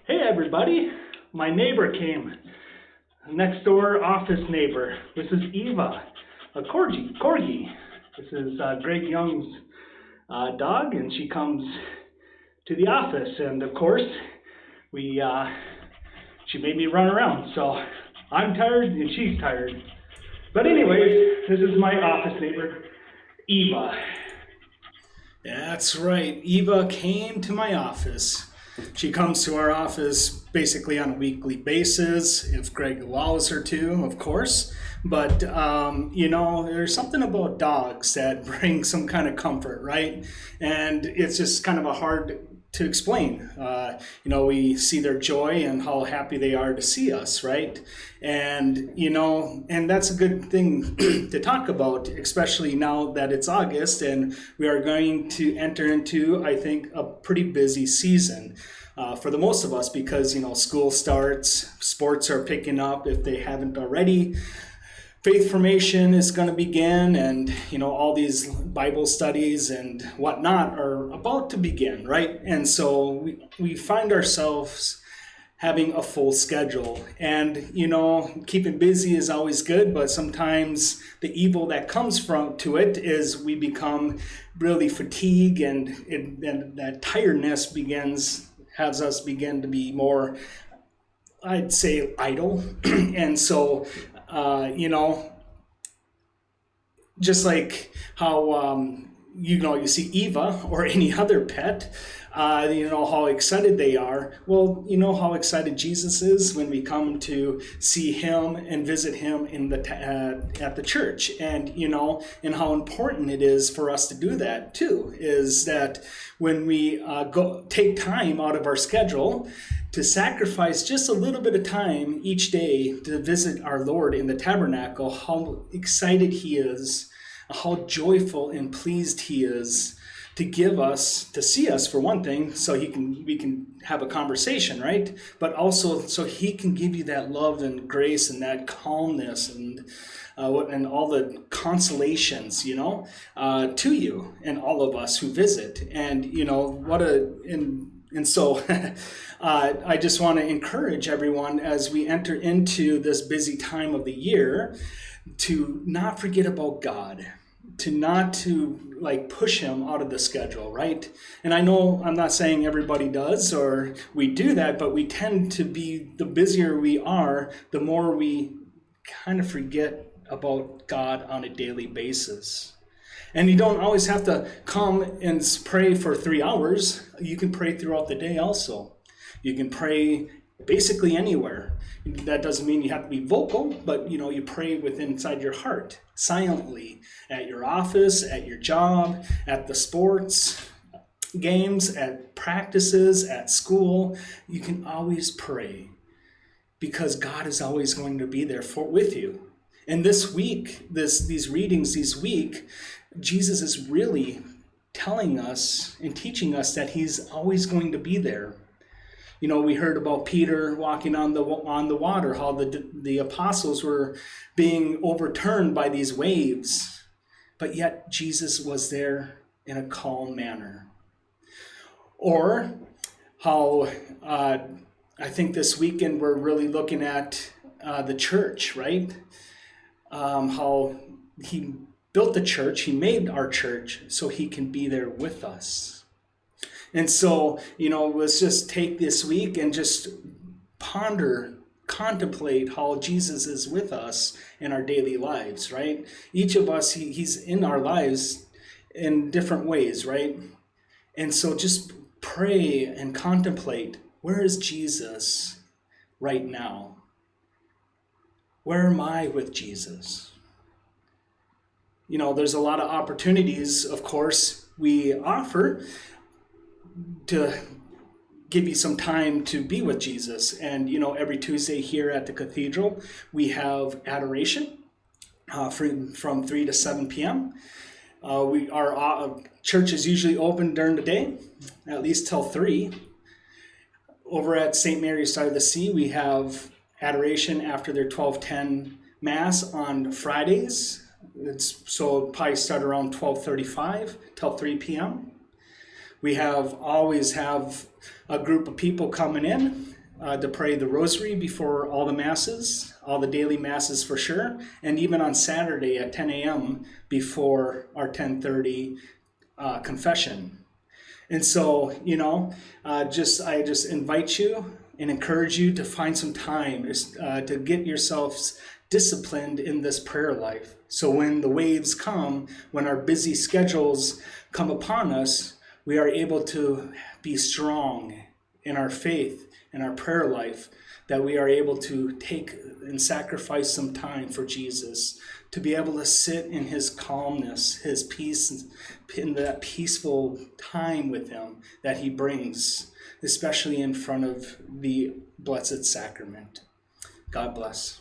Hey everybody, my neighbor came, next door office neighbor. This is Eva, a corgi. This is Greg Young's dog, and she comes to the office, and of course, she made me run around, so I'm tired and she's tired. But anyways, this is my office neighbor, Eva. That's right. Eva came to my office. She comes to our office basically on a weekly basis, if Greg allows her to, of course. But, there's something about dogs that bring some kind of comfort, right? And it's just kind of a hard to explain. We see their joy and how happy they are to see us, right? And that's a good thing to talk about, especially now that it's August and we are going to enter into, I think, a pretty busy season for the most of us because, school starts, sports are picking up if they haven't already. Faith formation is going to begin, and all these Bible studies and whatnot are about to begin, right? And so we find ourselves having a full schedule, and keeping busy is always good, but sometimes the evil that comes from to it is we become really fatigued, and that tiredness has us begin to be more, I'd say, idle. And so just like how you see Eva or any other pet, how excited they are. Well, how excited Jesus is when we come to see him and visit him at the church, and and how important it is for us to do that too. Is that when we go take time out of our schedule to sacrifice just a little bit of time each day to visit our Lord in the tabernacle, how excited he is, how joyful and pleased he is to see us for one thing, so we can have a conversation, right? But also so he can give you that love and grace and that calmness and all the consolations, to you and all of us who visit. And so I just want to encourage everyone as we enter into this busy time of the year to not forget about God, to push him out of the schedule, right? And I know I'm not saying everybody does or we do that, but we tend to be, the busier we are, the more we kind of forget about God on a daily basis. And you don't always have to come and pray for 3 hours. You can pray throughout the day also. You can pray basically anywhere. That doesn't mean you have to be vocal, but you pray inside your heart, silently, at your office, at your job, at the sports games, at practices, at school. You can always pray because God is always going to be there with you. And this week, these readings this week, Jesus is really telling us and teaching us that he's always going to be there. We heard about Peter walking on the water, how the apostles were being overturned by these waves, but yet Jesus was there in a calm manner. Or how I think this weekend we're really looking at the church, right? How he built the church, he made our church so he can be there with us. And so, let's just take this week and just contemplate how Jesus is with us in our daily lives, right? Each of us, he's in our lives in different ways, right? And so just pray and contemplate, where is Jesus right now? Where am I with Jesus? There's a lot of opportunities, of course, we offer to give you some time to be with Jesus. And, every Tuesday here at the cathedral, we have adoration from 3 to 7 p.m. Our church is usually open during the day, at least till 3. Over at St. Mary's Side of the Sea, we have adoration after their 12:10 Mass on Fridays. So it'll probably start around 12:35 till 3 p.m. We always have a group of people coming in to pray the rosary before all the masses, all the daily masses for sure, and even on Saturday at 10 a.m. before our 10:30 confession. And so, I just invite you and encourage you to find some time to get yourselves disciplined in this prayer life. So when the waves come, when our busy schedules come upon us, we are able to be strong in our faith, in our prayer life, that we are able to take and sacrifice some time for Jesus, to be able to sit in his calmness, his peace, in that peaceful time with him that he brings, especially in front of the Blessed Sacrament. God bless.